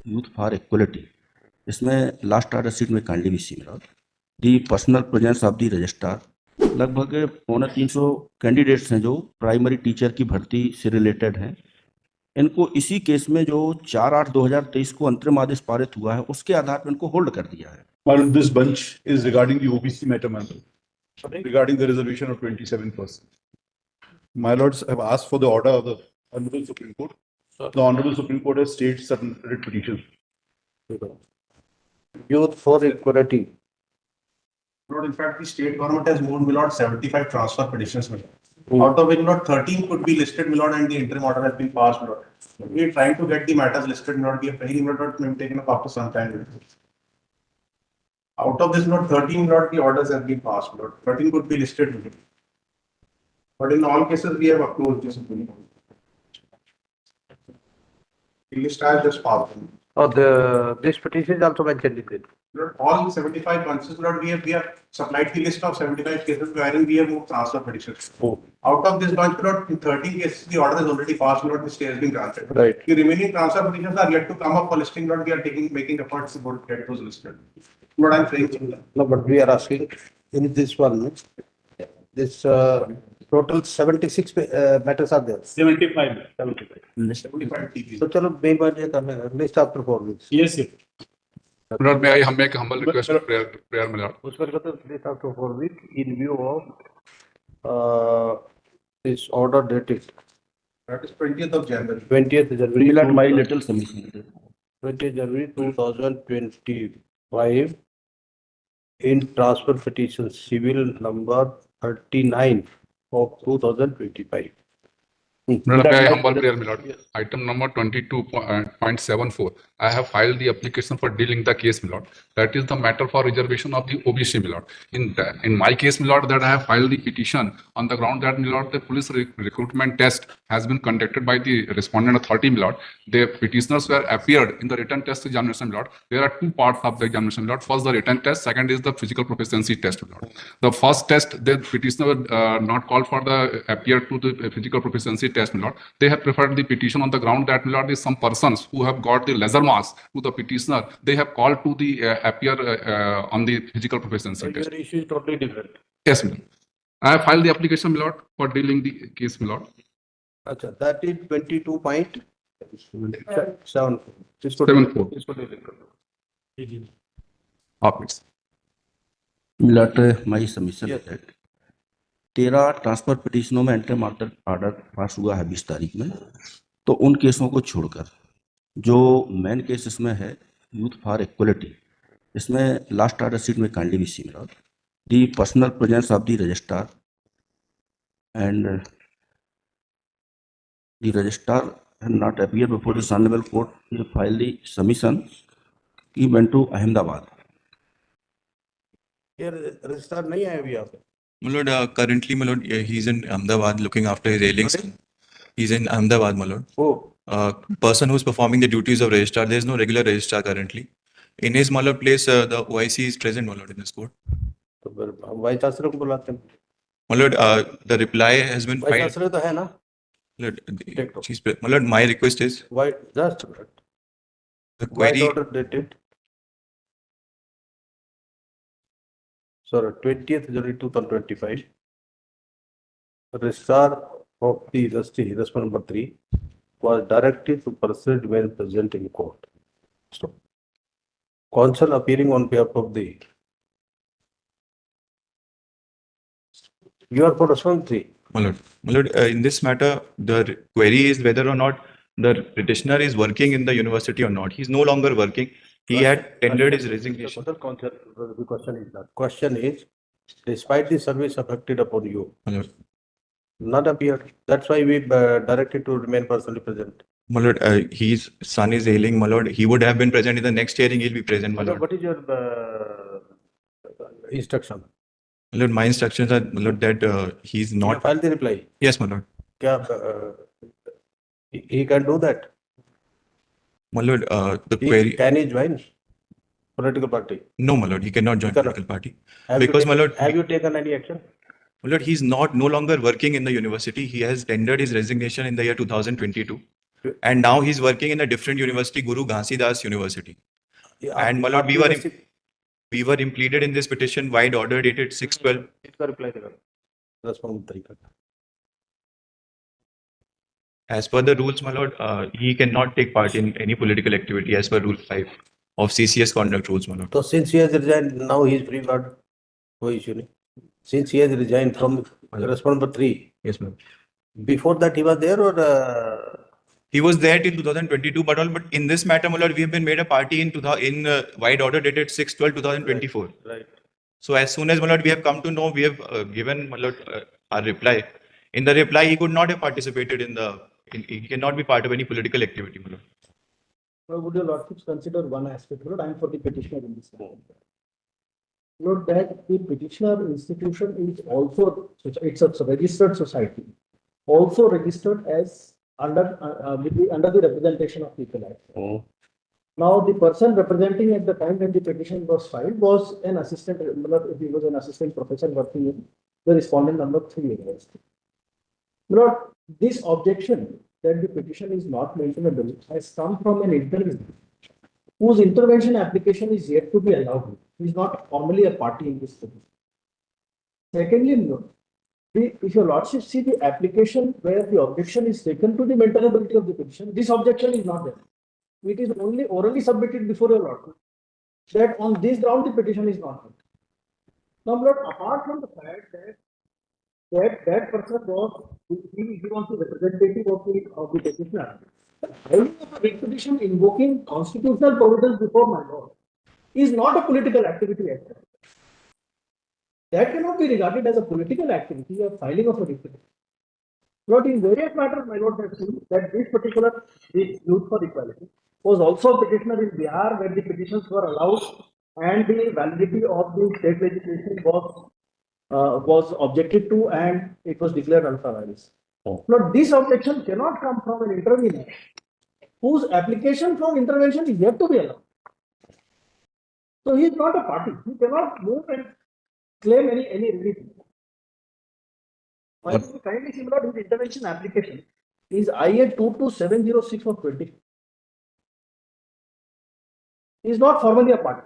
Youth for equality, इसमें last order sheet में kindly be see the personal presence of the registrar. लगभग 350 candidates हैं जो primary teacher की भर्ती से रिलेटेड हैं। इनको इसी केस में जो 4/8/2023 को अंतरिम आदेश पारित हुआ है उसके आधार पर इनको होल्ड कर दिया है। Madam, this bunch is regarding the OBC matter, madam. Regarding the reservation of 27%. My lords have asked for the order of the Honorable Supreme Court. The Honorable Supreme Court has stated certain writ petitions. Youth for Equality. Lord, in fact, the state government has moved, my lord, 75 transfer petitions, my lord. Out of which, my lord, 13 could be listed, my lord, and the interim order has been passed, my lord. We are trying to get the matters listed, my lord. We are praying, my lord, may be taken up after some time. Out of this, my lord, 13, my lord, the orders have been passed, my lord. 13 could be listed, my lord. But in all cases, we have approved this. The list I have just passed. This petition is also mentioned in it. Lord, all 75 bunches, Lord, we have supplied the list of 75 cases wherein we have moved transfer petitions. Oh. Out of this bunch, Lord, in 13 cases, the order is already passed, Lord, the stay has been granted. Right. The remaining transfer petitions are yet to come up for listing, Lord, we are making efforts to get those listed. Lord, I'm saying. No, but we are asking in this one, this total 76 matters are there. 75. 75 TPs. So chalo main baat ye karna hai, list after 4 weeks. Yes, yes. My lord, may I make a humble request for prayer, my lord? Us par kata list after 4 weeks in view of this order dated That is 20th of January. 20th January. Fill out my little submission. 20th January 2025 in transfer petition civil number 39 of 2025. My lord, may I humble prayer, my lord? Item number 22.74. I have filed the application for dealing the case, my lord. That is the matter for reservation of the OBC, my lord. In my case, my lord, that I have filed the petition on the ground that, my lord, the police recruitment test has been conducted by the respondent authority, my lord. The petitioners were appeared in the written test examination, my lord. There are two parts of the examination, my lord. First, the written test. Second is the physical proficiency test, my lord. The first test, the petitioner not called for the appear to the physical proficiency test, my lord. They have preferred the petition on the ground that, my lord, is some persons who have got the lesser marks to the petitioner. They have called to the appear on the physical proficiency So test. your issue is totally different. Yes, my lord. I have filed the application, my lord, for dealing the case, my lord. Acha, that is 22.74. 74. Please. Let my submission Yes. that 13 transfer पिटिशनों में entry order pass हुआ है 20 तारीख में। तो उन केसों को छोड़कर जो मेन केस इसमें है यूथ फॉर इक्वलिटी, इसमें लास्ट ऑर्डर शीट में kindly be see the personal presence of the registrar and the registrar have not appear before the honourable court he file the submission he went to Ahmedabad. ये registrar नहीं है अभी यहाँ पे। My lord, currently, my lord, he's in Ahmedabad looking after his ailings. He's in Ahmedabad, my lord. Oh, Person who's performing the duties of registrar, there is no regular registrar currently. In his, my lord, place, the OIC is present, my lord, in this court. तो फिर हम vice chancellor को बुलाते हैं। My lord, the reply has been vice filed. Chancellor तो है ना? My lord, Take note. my lord, my request is Why just the white query. order dated. Sorry, 20th January 2025. Registrar of the industry, respondent number 3, was directed to proceed when present in court. So, counsel appearing on behalf of the. You are for respondent 3. My lord, in this matter, the query is whether or not the petitioner is working in the university or not. He's no longer working. He had tendered his resignation. The question is that. Question is, despite the service affected upon you, My lord, not appeared. That's why we directed to remain personally present. my lord, his son is ailing, my lord. He would have been present in the next hearing. He'll be present, my lord. What is your instruction? My lord, my instructions are, my lord, that he's You not. file the reply. Yes, my lord. Kya, he can do that. My lord, the He, query. can he join political party? No, my lord, he cannot join He cannot. political party. Have Because, you my taken, lord, have you taken any action? My lord, he's no longer working in the university. He has tendered his resignation in the year 2022. And now he's working in a different university, Guru Ghansidas University. And my lord, we were impleaded in this petition, wide order dated 6/12. इसका reply देगा respond number 3 का. As per the rules, my lord, he cannot take part in any political activity as per Rule 5 of CCS conduct rules, my lord. So since he has resigned, now he is free guard. कोई issue नहीं. Since he has resigned from respondent number 3, Yes, ma'am. before that he was there or He was there till 2022, but in this matter, my lord, we have been made a party in wide order dated 6/12/2024. right? So as soon as, my lord, we have come to know, we have given, my lord, our reply. In the reply, he could not have participated he cannot be part of any political activity, my lord. Well, would your lordships consider one aspect, Lord, I am for the petitioner in this matter. Lord, that the petitioner institution is also, it's a registered society, also registered as under the representation of People Act. Oh. Now, the person representing at the time when the petition was filed was an assistant, he was an assistant professor working in the respondent number 3 university. Lord, this objection that the petition is not maintainable has come from an interview whose intervention application is yet to be allowed. He is not formally a party in this petition. Secondly, no, if your lordship see the application where the objection is taken to the maintainability of the petition, this objection is not there. It is only orally submitted before your lordship that on this ground the petition is not met. Now, Lord, apart from the fact that person was he was the representative of the petitioner, filing of a writ petition invoking constitutional provisions before my lord is not a political activity at all. That cannot be regarded as a political activity of filing of a writ petition. Lord, in various matters, my lord has seen that this Youth for Equality was also a petitioner in Bihar where the petitions were allowed and the validity of the state legislation was objected to and it was declared ultra vires. Oh. Lord, this objection cannot come from an intervener whose application from intervention is yet to be allowed. So he is not a party. He cannot move and claim any relief. Kindly see, Lord, his intervention application is IA 22706 of 20. He is not formally a party.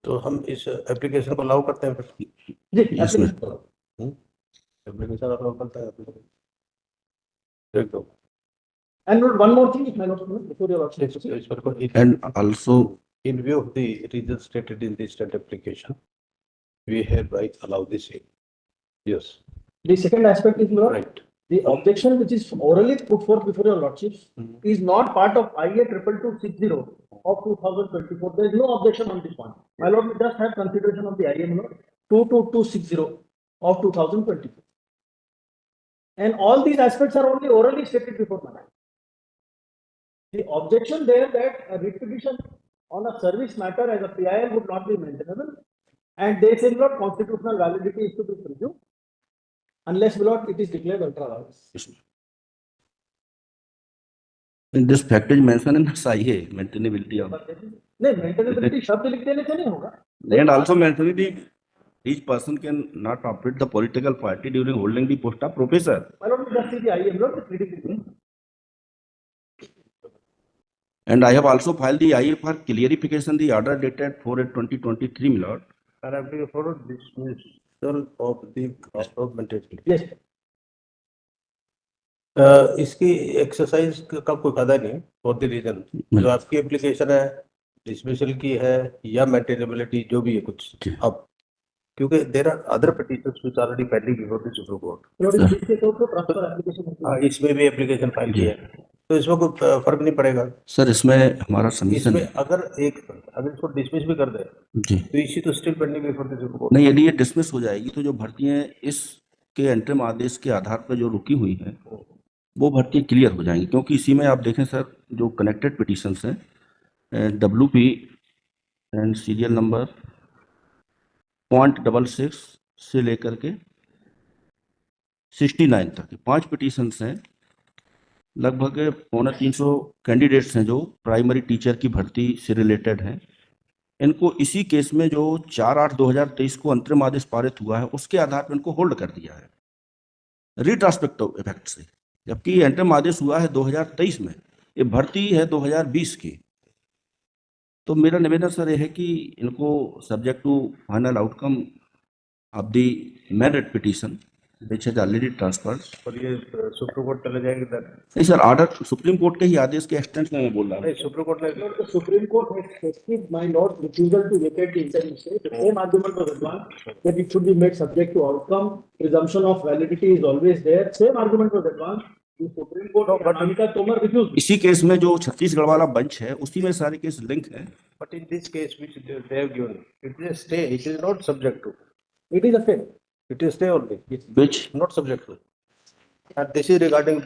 तो हम इस application को allow करते हैं फिर. जी, Yes, ma'am. Application allow करता है देख दो. And Lord, one more thing, if my lord, before your lordship. इस पर को And also, in view of the reasons stated in the state application, we hereby allow this in. Yes, The second aspect is, Lord, right. the objection which is orally put forth before your lordships is not part of IA 22260 of 2024. There is no objection on this one. My lord, we just have consideration of the IA number 22260 of 2024. And all these aspects are only orally stated before my lord. The objection there that a writ petition on a service matter as a PIL would not be maintainable, and they say, Lord, constitutional validity is to be presumed unless, Lord, it is declared ultra vires. in this fact is mentioned in SIA, maintainability of, नहीं, maintainability शब्द लिख देने से नहीं होगा. and also mentioned the each person can not operate the political party during holding the post of professor. My lord, just see the IM, Lord, the critical. And I have also filed the IA for clarification, the order dated 4/8/2023, my lord. And application for dismissal of the maintenance. Yes. इसकी exercise का कोई फायदा नहीं for the reason जो आपकी application है dismissal की है या मेंटेनेबिलिटी जो भी है कुछ अब क्योंकि there are other petitions which are already pending before the supreme court. Lord, इस चीज के तो ट्रांसफर एप्लीकेशन इसमें भी एप्लीकेशन फाइल की है तो इसमें कोई फर्क नहीं पड़ेगा. सर इसमें हमारा सबमिशन इसमें अगर इसको डिसमिस भी कर दे जी तो इसी तो still pending before the supreme court. नहीं, यदि ये डिसमिस हो जाएगी तो जो भर्तियां इसके अंतरिम आदेश के आधार पर जो रुकी हुई हैं वो भर्ती क्लियर हो जाएंगी, क्योंकि इसी में आप देखें सर जो कनेक्टेड पिटीशंस हैं WP एंड सीरियल नंबर 0.66 से लेकर के 69 तक 5 पिटीशंस हैं. लगभग 350 कैंडिडेट्स हैं जो प्राइमरी टीचर की भर्ती से रिलेटेड हैं. इनको इसी केस में जो 4/8/2023 को अंतरिम आदेश पारित हुआ है उसके आधार पर इनको होल्ड कर दिया है रिट्रोस्पेक्टिव इफेक्ट से. जबकि ये अंतरिम आदेश हुआ है 2023 में, ये भर्ती है 2020 की। तो मेरा निवेदन सर ये है कि इनको subject to final outcome of the merit petition which has already transferred. और ये सुप्रीम कोर्ट चले जाएंगे then? नहीं सर, ऑर्डर सुप्रीम कोर्ट के ही आदेश के एक्सटेंस में मैं बोल रहा हूँ। नहीं, सुप्रीम कोर्ट ने The Supreme Court has specified my lord refusal to vacate the interim stay. The same argument was advanced that it should be made subject to outcome. Presumption of validity is always there. Same argument was advanced. The Supreme Court of Anamika Tomar refused. इसी case में जो छत्तीसगढ़ वाला bench है उसी में सारे case link है। but in this case which they have given, it is a stay, it is not subject to. It is a fact. It is stay only, it's Which not subject to. And this is regarding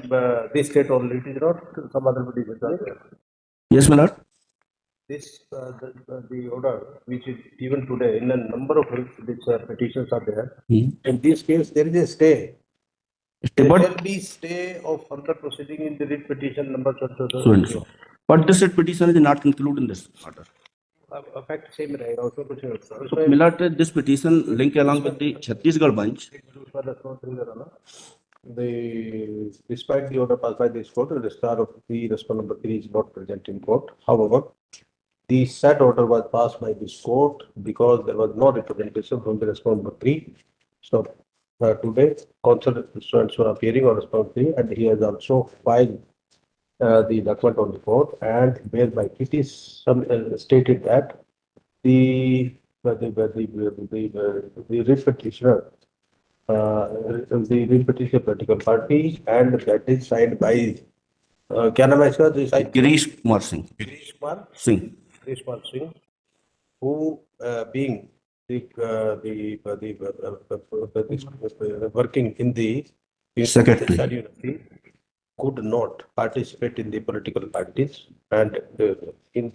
this state only, it is not some other petition. yes my lord, This, the order which is given today in a number of which petitions are there. In this case, there is a stay. There but shall be stay of further proceeding in the writ petition number so and so, but this petition is not included in this order. Effect same रहेगा, उसमें कुछ नहीं होता। उसमें my lord, this petition link along with the Chhattisgarh bench. उसका response नहीं करा ना। Despite the order passed by this court, the registrar of the respondent number 3 is not present in court. However, the said order was passed by this court because there was no representation from the respondent number 3. So today, counsel students were appearing on respondent 3, and he has also filed the document on the court, and whereby it is stated that the writ petitioner, the writ petitioner political party, and that is signed by क्या नाम है इसका? Girish Kumar Singh, Girish Kumar Singh. Singh, who being working in the Secretary. University, could not participate in the political parties, and in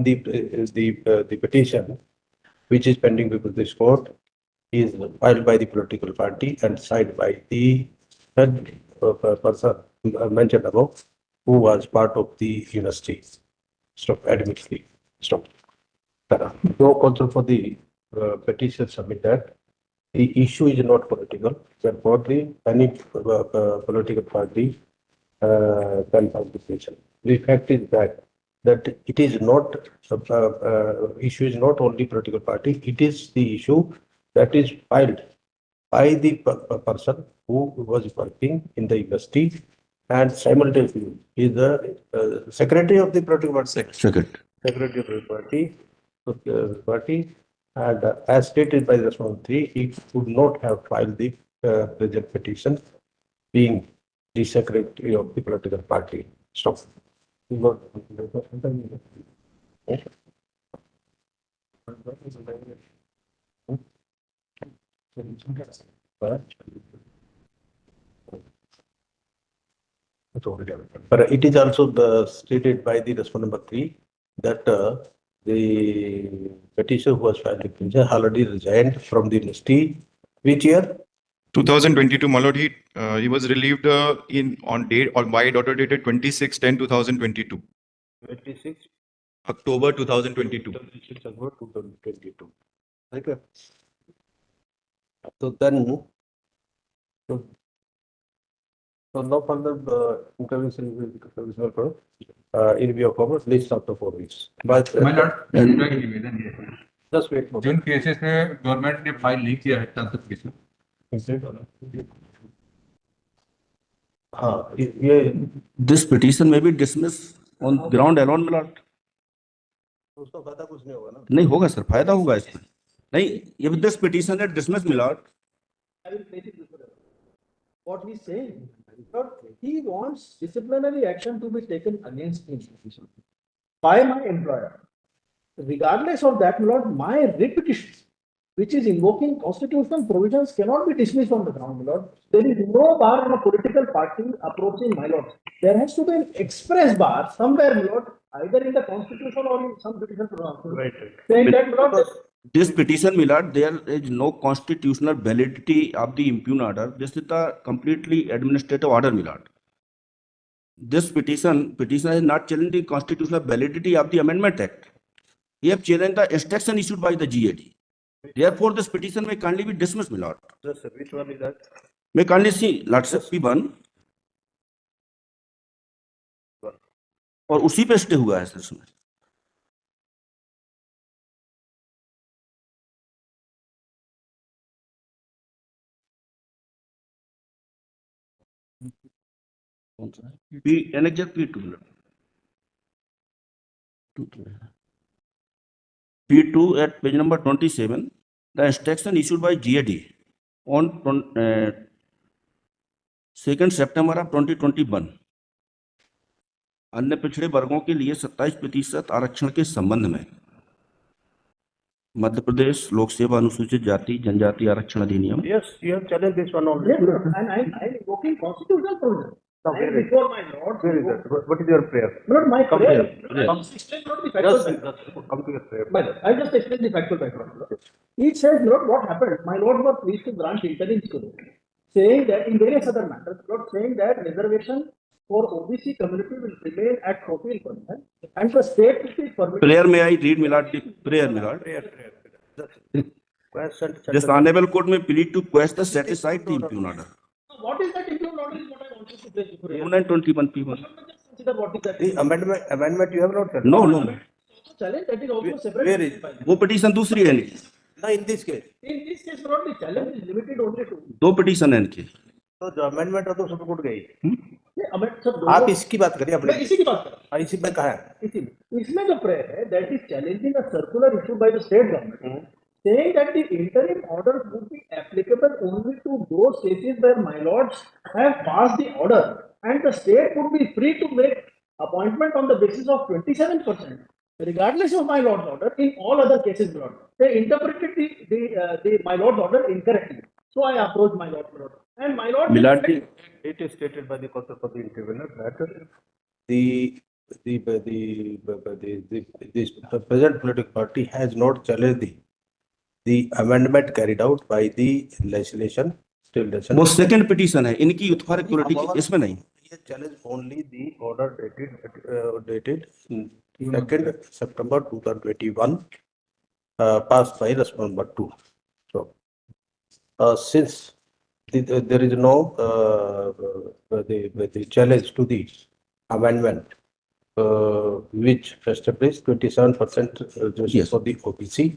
the petition which is pending before this court is filed by the political party and signed by the person mentioned above, who was part of the university. Stop, admittedly. Stop. No counsel for the petition submitted. The issue is not political. Therefore, any political party can file the petition. The fact is that it is not issue is not only political party. It is the issue that is filed by the person who was working in the university and simultaneously is the secretary of the political party. Secretary. Secretary of the party, and as stated by the respondent 3, he could not have filed the present petition, being the secretary of the political party. Stop. But it is also stated by the respondent number 3 that the petitioner who was filed the petition already resigned from the university. Which year? 2022, my lord, he was relieved on date or by order dated 26/10/2022, 26 October 2022. 26 October 2022. Okay. So then, so now further intervention in view of our list after 4 weeks. But My lord, मेरा एक निवेदन ये है, just wait for जिन cases में government ने file नहीं किया है ट्रांसफर हाँ ये This petition may be dismissed on ground alone, my lord. उसका फायदा कुछ नहीं होगा ना। नहीं होगा सर, फायदा होगा इसमें। नहीं, if this petition is dismissed, my lord, I will take it before. What he's saying, he wants disciplinary action to be taken against him by my employer. Regardless of that, my lord, my writ petition, which is invoking constitutional provisions, cannot be dismissed on the ground, my lord. There is no bar on a political party approaching my lord. There has to be an express bar somewhere, my lord, either in the constitution or in some judicial provision. Right. Saying that, my lord, this petition, my lord, there is no constitutional validity of the impugned order. This is the completely administrative order, my lord. This petition is not challenging the constitutional validity of the Amendment Act. He have challenged the instruction issued by the GAD. Therefore, this petition may kindly be dismissed, my lord. Yes, sir. Which one is that? May kindly see, Lordship, P1. और उसी पे stay हुआ है sir इसमें। कौन सा है? P annexure P2 P2 at page number 27, the instruction issued by GAD on 2nd September of 2021 अन्य पिछड़े वर्गों के लिए 27% आरक्षण के संबंध में मध्य प्रदेश लोक सेवा अनुसूचित जाति जनजाति आरक्षण अधिनियम। Yes, you have challenged this one already. Yes, and I'm invoking constitutional provision. Now, I am before my lord. Where is that? What is your prayer? Not my Come prayer. here. I just explain not the factual background. Come to your prayer. My lord, I just explain the factual background. It says, Lord, what happened? My lord was pleased to grant interim school, saying that in various other matters, Lord, saying that reservation for OBC community will remain at 14%, and the state will be permitted. Prayer may I read, my lord? The prayer, my lord. This honorable court may plead to quash the satisfied the impugned order. What is that impugned order is what I wanted to place before you. 921 P1. Just consider what is that. The amendment you have not challenged. No, no. Also challenge that is also separate. Where is? वो petition दूसरी है इनकी, No, in this case. In this case, not the challenge is limited only to. दो petition है इनकी। तो जो amendment है तो सुप्रीम कोर्ट गई। नहीं, अमेंड सब आप दोनों। इसकी बात करिए अपने। मैं इसी की बात कर रहा हूँ। हाँ, इसी में कहा है। इसी इसमें जो prayer है that is challenging a circular issued by the state government saying that the interim orders would be applicable only to those cases where my lords have passed the order and the state would be free to make appointment on the basis of 27% regardless of my lord's order in all other cases. Lord, they interpreted the my lord's order incorrectly, so I approached my lord's order and my lord. मिलाटी It is stated by the Constitutional Tribunal that the present political party has not challenged the amendment carried out by the legislation. वो second petition है इनकी यूथफॉर equality की, इसमें नहीं। He challenge only the order dated 2nd September 2021, passed by response number 2. So, since there is no the challenge to the amendment which established 27% reservation Yes. for the OBC,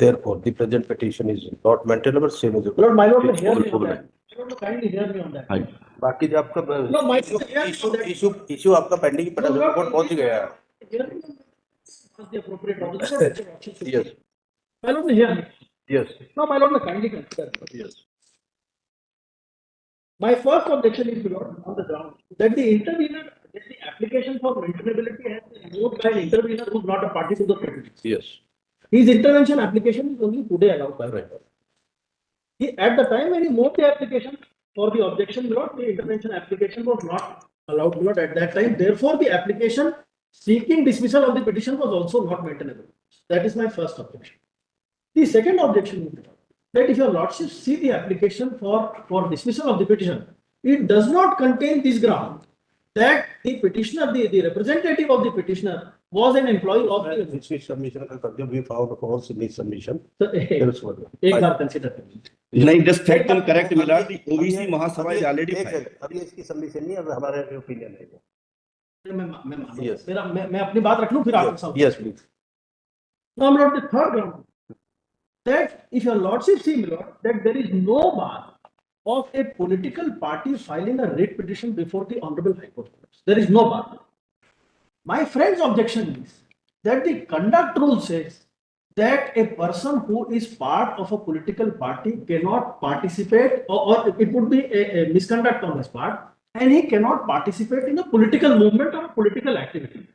therefore the present petition is not maintainable. Same as Lord, my lord, It's hear all me on over. that. My lord, kindly hear me on that. हाँ, बाकी जो आपका No, my lord, issue आपका pending पर No, court पहुंच ही गया है। hear me on that. Ask the appropriate officer. Yes, My lord, hear me. yes, No, my lord, kindly consider. yes. My first objection is, Lord, on the ground that the intervener, that the application for maintainability has been moved by an intervener who is not a party to the petition. Yes. His intervention application is only today allowed by right. He, at the time when he moved the application for the objection, Lord, the intervention application was not allowed, Lord, at that time. Therefore, the application seeking dismissal of the petition was also not maintainable. That is my first objection. The second objection is that if your lordship see the application for dismissal of the petition, it does not contain this ground that the petitioner, the representative of the petitioner was an employee of the. This is submission का we found false in this submission. So, एक बार consider करिए। नहीं, this fact will correct my lord. The OBC Mahasabha is already filed. अभी इसकी submission नहीं, अब हमारे opinion है। मैं मानूं। Yes. मैं अपनी बात रख लूं फिर आप सब। Yes, please. Now, my lord, the third ground that if your lordship see, my lord, that there is no bar of a political party filing a writ petition before the Honorable High Court. There is no bar. My friend's objection is that the conduct rule says that a person who is part of a political party cannot participate, or it would be a misconduct on his part, and he cannot participate in a political movement or a political activity.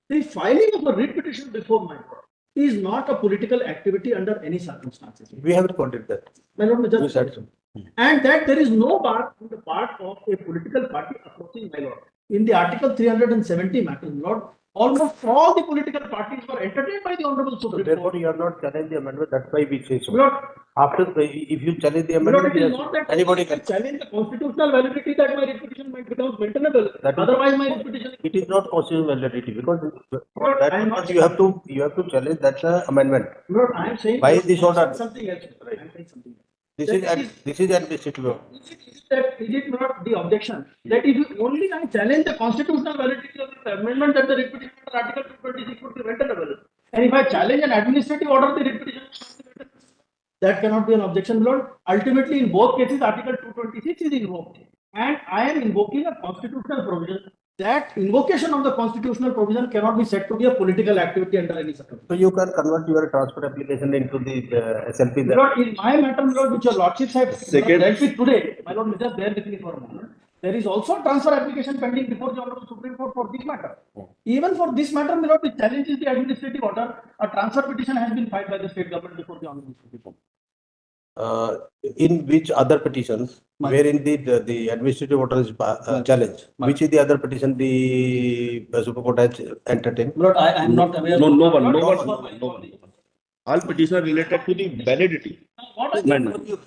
The filing of a writ petition before my court is not a political activity under any circumstances. We have recorded that. My lord, may just- You said so. And that there is no bar on the part of a political party approaching my lord. In the Article 370 matter, Lord, almost all the political parties were entertained by the Honorable So Supreme therefore, Court. you have not challenged the amendment. That's why we say so. Lord, After, if you challenge the Lord, amendment, it is yes, not that anybody can. challenge the constitutional validity that my repetition might become maintainable. That is- Otherwise, my repetition. It is not constitutional validity because Lord, that I am not- because you have to challenge that amendment. Lord, I am saying. By this order. Something else. I am saying something else. This that is this is administrative. is it not the objection that if you only I challenge the constitutional validity of the amendment that the repetition of Article 226 would be maintainable, and if I challenge an administrative order, the repetition that cannot be an objection, Lord. Ultimately, in both cases, Article 226 is invoked, and I am invoking a constitutional provision. That invocation of the constitutional provision cannot be said to be a political activity under any circumstance. So you can convert your transfer application into the SLP. Lord, in my matter, Lord, which your lordships have Second- dealt with today, my Lord, just bear with me for a moment. There is also a transfer application pending before the Honorable Supreme Court for this matter. Even for this matter, my Lord, which challenges the administrative order, a transfer petition has been filed by the state government before the Honorable Supreme Court. In which other petitions wherein the administrative order is challenged, which is the other petition the Supreme Court has entertained? Lord, I am not aware. No, no one, Lord, no what- one, no one. All petitions are related to the validity. What is Amendment.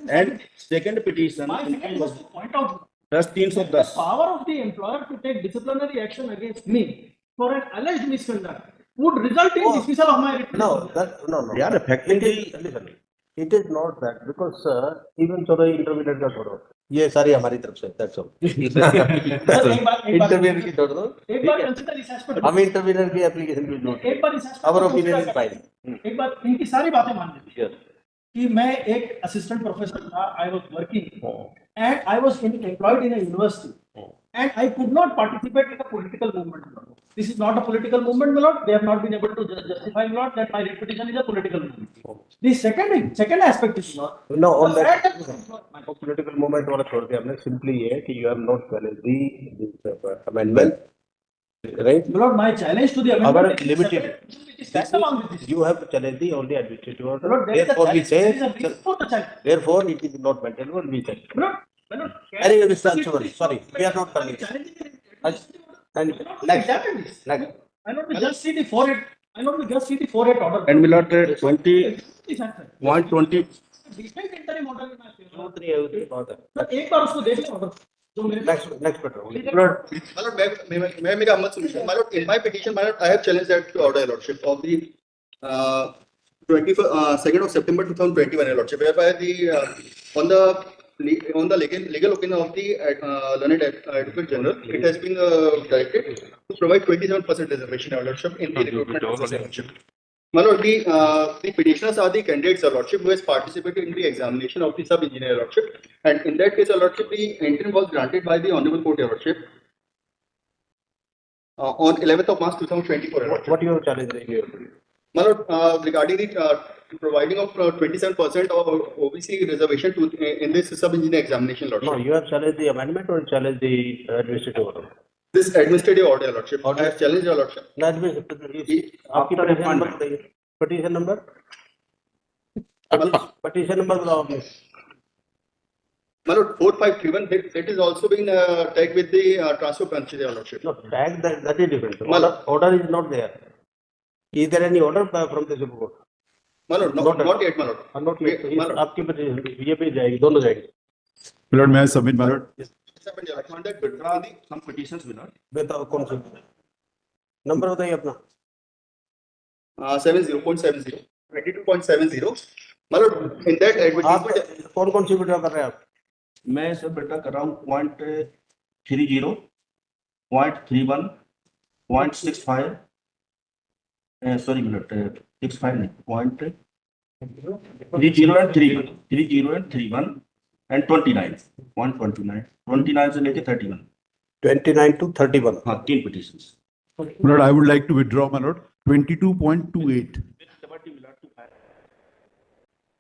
And second petition, my second was to point out 10 of the 10. power of the employer to take disciplinary action against me for an alleged misconduct would result in dismissal of my writ No, petition. no. They are affecting the Listen, it is not that because even छोड़ो intermediate का छोड़ो ये सारी हमारी तरफ से that's all. Sir, एक बार Intermediate की छोड़ दो एक बार कंसिडर इस एस्पेक्ट हम intermediate की application भी note एक बार इस aspect our को opinion consider is fine. एक बार इनकी सारी बातें मान लीजिए कि मैं एक असिस्टेंट प्रोफेसर था, I was working and I was employed in a university and I could not participate in a political movement. This is not a political movement, my lord. They have not been able to justify, my lord, that my repetition is a political movement. The second aspect is not. No, on the that fact that- political movement वाला छोड़ के हमने simply ये है कि you have not challenged the amendment, right? My lord, my challenge to the Our amendment is limited. separate, which is tantamount with this. You have to challenge the only administrative My order. lord, there is a Therefore, we challenge, there is a say, reason for the challenge. therefore, it is not maintainable. We say. My lord, Anyway, Mr. Anshuman, sorry, we are not coming. And next, next. I not we just see the 4-8. I not we just see the 4-8 order. and will not 20 Sir, 120 different interim order in my favor. Two, three, everything about that. Sir एक बार उसको देख लें order जो मेरे Next petrol. My lord, may I make a humble submission? My lord, in my petition, my lord, I have challenged that order, your lordship, of the 2nd of September 2021, your lordship, whereby on the legal opinion of the learned advocate general, it has been directed to provide 27% reservation, your lordship, in the recruitment process, your lordship. My lord, the petitioners are the candidates, your lordship, who has participated in the examination of the sub-engineer, your lordship, and in that case, your lordship, the interim was granted by the honorable court, your lordship, on 11th of March 2024, your lordship. What you have challenged in your? My lord, regarding the providing of 27% of OBC reservation to in this sub-engineer examination, No, lordship. you have challenged the amendment or challenged the administrative order? This administrative order, your lordship. I have challenged, your lordship. No, आपकी petition number बताइए. Petition number? Petition number बताओ आपने. My lord, 4531, that is also been tagged with the transfer branch, your lordship. No, tag that is different. Well- Order is not there. Is there any order from the Supreme Court? My lord, not yet, my lord. Not yet. My lord. आपकी petition ये पे जाएगी, दोनों जाएगी. My lord, may I submit, my lord? Yes, your lordship. Conduct withdraw the some petitions will not बताओ कौन सी? Number बताइए अपना. 70.70, 22.70. My lord, in that आप advertisement, कौन सी विड्रॉ कर रहे हैं आप? मैं सब बेटा कर रहा हूँ 0.30 0.31 0.65 सॉरी मिनट 65 नहीं 0.30 and 31 and 29 129 29 से लेके 31 29 to 31. हाँ 3 petitions my lord, I would like to withdraw, my lord, 22.28.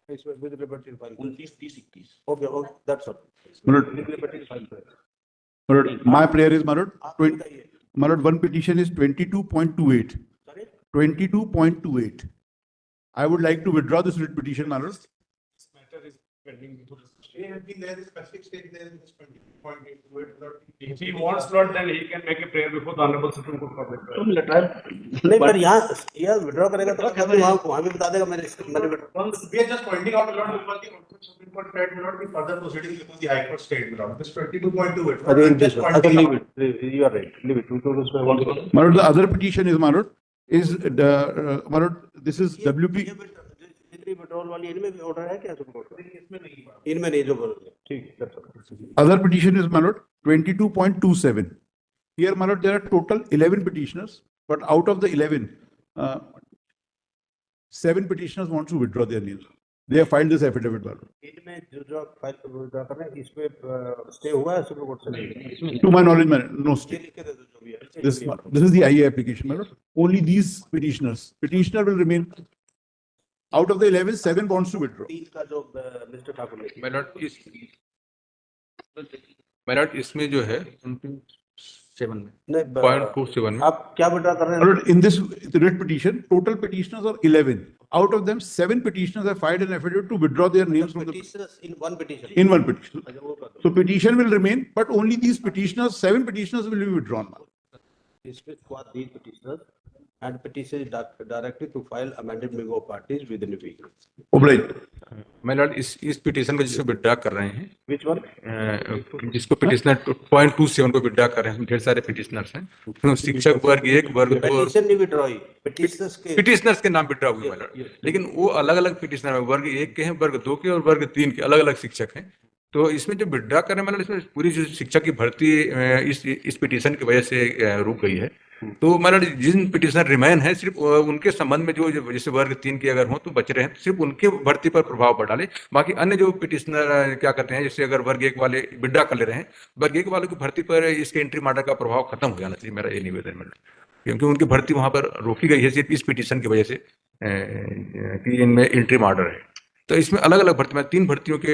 With liberty file. 29 30 31 Okay, that's all. My lord, With liberty file. my lord, my prayer is, my lord, आप 20 बताइए. my lord, one petition is 22.28. Sorry? 22.28. I would like to withdraw this writ petition, my lord. If he wants not, then he can make a prayer before the Honorable Supreme Court for that. तो मिला time नहीं पर यहाँ withdraw करेगा तो वहाँ भी बता देगा मैंने We are just pointing out, Lord, because the Supreme Court said will not be further proceeding because the High Court stayed, Lord. This 22.2. अरे Just अच्छा pointing leave out. it. You are right. Leave it. उसमें one करो. My lord, the other petition is, my lord, is my lord, this is WP. Immediately withdrawal वाली इनमें भी order है क्या supreme court का? इसमें नहीं, इनमें नहीं जो बोलोगे, ठीक है। Other petition is, my lord, 22.27. Here, my lord, there are total 11 petitioners, but out of the 11, 7 petitioners want to withdraw their names. They have filed this affidavit, my lord. इनमें जो फाइल विड्रॉ कर रहे हैं इस पे stay हुआ है supreme court से? To my knowledge, my lord, no ये stay. लिख के दे दो जो भी है। This is the IA application, my lord. Only these petitioners. Petitioner will remain. Out of the 11, 7 wants to withdraw. 3 का जो मिस्टर ठाकुर ने My lord, इसमें जो है 7 में नहीं 0.27 में आप क्या विड्रॉ कर रहे My हैं? lord, in this writ petition, total petitioners are 11. Out of them, 7 petitioners have filed an affidavit to withdraw their names from the, Petitioners in one petition. in one petition. अच्छा, वो कर दो। So petition will remain, but only these petitioners, 7 petitioners will be withdrawn. Dismiss for these petitioners and petition directly to file amended member of parties within a week. Obliged. My lord, इस petition को जिसको withdraw कर रहे हैं, Which one? जिसको petitioner 0.27 को withdraw कर रहे हैं, ढेर सारे पिटिशनर्स हैं, तो शिक्षक वर्ग 1, वर्ग 2 और Petition नहीं withdraw हुई, petitioners के पिटिशनर्स के नाम विड्रा हुए my lord। लेकिन वो अलग अलग पिटिशनर है, वर्ग 1 के हैं, वर्ग 2 के और वर्ग 3 के अलग अलग शिक्षक हैं। तो इसमें जो विड्रा कर रहे हैं, मतलब इसमें पूरी जो शिक्षक की भर्ती इस पिटीशन की वजह से रुक गई है। तो मतलब जिन पिटिशनर रिमेन है सिर्फ उनके संबंध में जो जैसे वर्ग 3 के अगर हो तो बच रहे हैं, तो सिर्फ उनके भर्ती पर प्रभाव पड़ डाले। बाकी अन्य जो पिटिशनर क्या करते हैं, जैसे अगर वर्ग 1 वाले विड्रा कर ले रहे हैं, वर्ग 1 वालों की भर्ती पर इसके एंट्री ऑर्डर का प्रभाव खत्म हो जाना चाहिए, मेरा ये निवेदन है, क्योंकि उनकी भर्ती वहां पर रोकी गई है सिर्फ इस पिटिशन की वजह से कि इनमें एंट्री ऑर्डर है। तो इसमें अलग अलग भर्ती में 3 भर्तियों के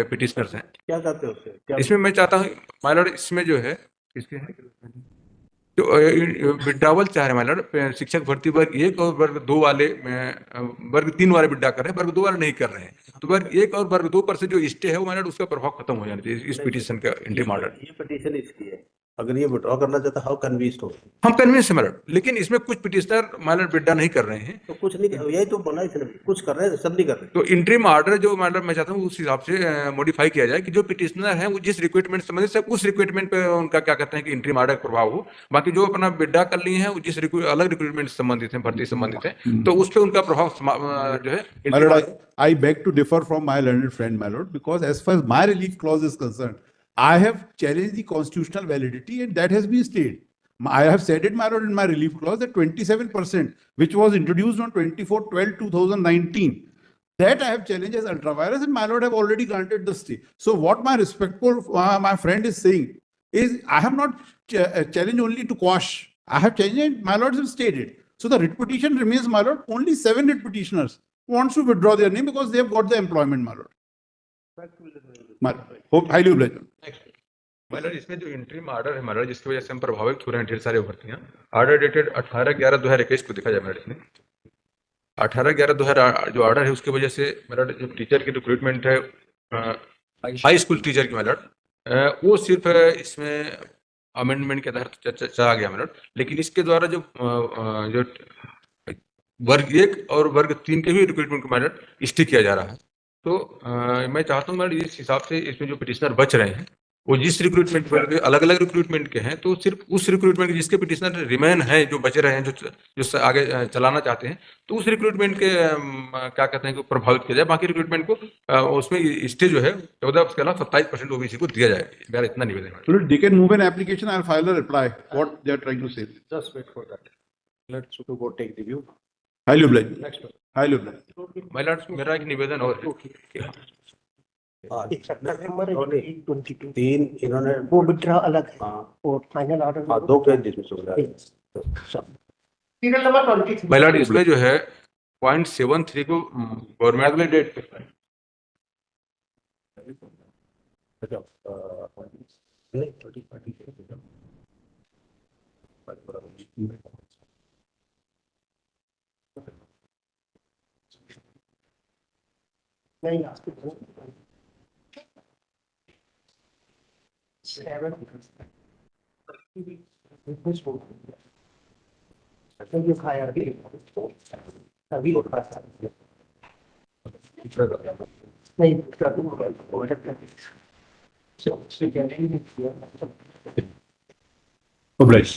पिटिशनर्स हैं। क्या चाहते हो उससे? क्या इसमें मैं चाहता हूँ माय लॉर्ड, इसमें जो है इसके जो विड्रावल चाह रहे हैं माय लॉर्ड, शिक्षक भर्ती वर्ग 1 और वर्ग 2 वाले वर्ग 3 वाले विड्रा कर रहे हैं, वर्ग 2 वाले नहीं कर रहे हैं। तो वर्ग 1 और वर्ग 2 पर से जो स्टे है वो माय लॉर्ड उसका प्रभाव खत्म हो जाना चाहिए इस पिटीशन का एंट्री ऑर्डर। ये petition इसकी है, अगर ये withdraw करना चाहता हाउ कन्विंस हो? हम कन्विंस है माय लॉर्ड, लेकिन इसमें कुछ पिटिशनर माय लॉर्ड विड्रा नहीं कर रहे हैं। तो कुछ नहीं, यही तो बोला इसने, कुछ कर रहे हैं, सब नहीं कर रहे। तो इंटरिम ऑर्डर जो मतलब मैं चाहता हूँ उस हिसाब से मॉडिफाई किया जाए कि जो पिटिशनर है वो जिस रिक्वायरमेंट संबंधित है उस रिक्वायरमेंट पे उनका क्या कहते हैं कि इंटरिम ऑर्डर प्रभाव हो। बाकी जो अपना विड्रा कर लिए हैं वो जिस अलग रिक्वायरमेंट संबंधित है, भर्ती संबंधित है, तो उस पे उनका प्रभाव जो है। My lord, I beg to differ from my learned friend, my lord, because as far as my relief clause is concerned, I have challenged the constitutional validity and that has been stayed. I have said it, my lord, in my relief clause that 27%, which was introduced on 24/12/2019, that I have challenged as ultra-virus and my lord have already granted the stay. So what my respectful, my friend is saying is I have not challenged only to quash. I have challenged and my lords have stated. So the writ petition remains, my lord. Only 7 writ petitioners wants to withdraw their name because they have got the employment, my lord. My lord. Hope highly obliged. My Lord, इसमें जो interim order है my Lord, जिसकी वजह से हम प्रभावित हो रहे हैं ढेर सारे भर्तियां, ऑर्डर डेटेड 18/11/2021 को देखा जाए मेरे इसमें 18/11/2000 जो ऑर्डर है उसकी वजह से मेरा जो टीचर की रिक्रूटमेंट है हाई स्कूल टीचर की माय लॉर्ड, वो सिर्फ इसमें अमेंडमेंट के आधार पर चला गया माय लॉर्ड। लेकिन इसके द्वारा जो वर्ग 1 और वर्ग 3 के भी रिक्रूटमेंट को माय लॉर्ड स्टे किया जा रहा है। तो मैं चाहता हूँ माय लॉर्ड इस हिसाब से इसमें जो पिटिशनर बच रहे हैं वो जिस रिक्रूटमेंट पर अलग अलग रिक्रूटमेंट के हैं, तो सिर्फ उस रिक्रूटमेंट के जिसके पिटिशनर रिमेन है, जो बचे रहे हैं, जो आगे चलाना चाहते हैं, तो उस रिक्रूटमेंट के क्या कहते हैं कि प्रभावित किया जाए। बाकी रिक्रूटमेंट को उसमें स्टे जो है 14 उसके अलावा 27% ओबीसी को दिया जाए। मेरा इतना निवेदन है। Lord, they can move an application. I'll file a reply. What they are trying to say. Just wait for that. Let's go take the view. Highly obliged. Next one. Highly obliged. My Lord, मेरा एक निवेदन और है। तीन इन्होंने वो withdraw अलग है हाँ और फाइनल ऑर्डर 2 केस डिसमिस हो गया। सीरियल नंबर 23 माय लॉर्ड, इसमें जो है 0.73 को गवर्नमेंट में डेट पे नहीं नहीं आपको 7 ये खाया अभी नहीं Obliged.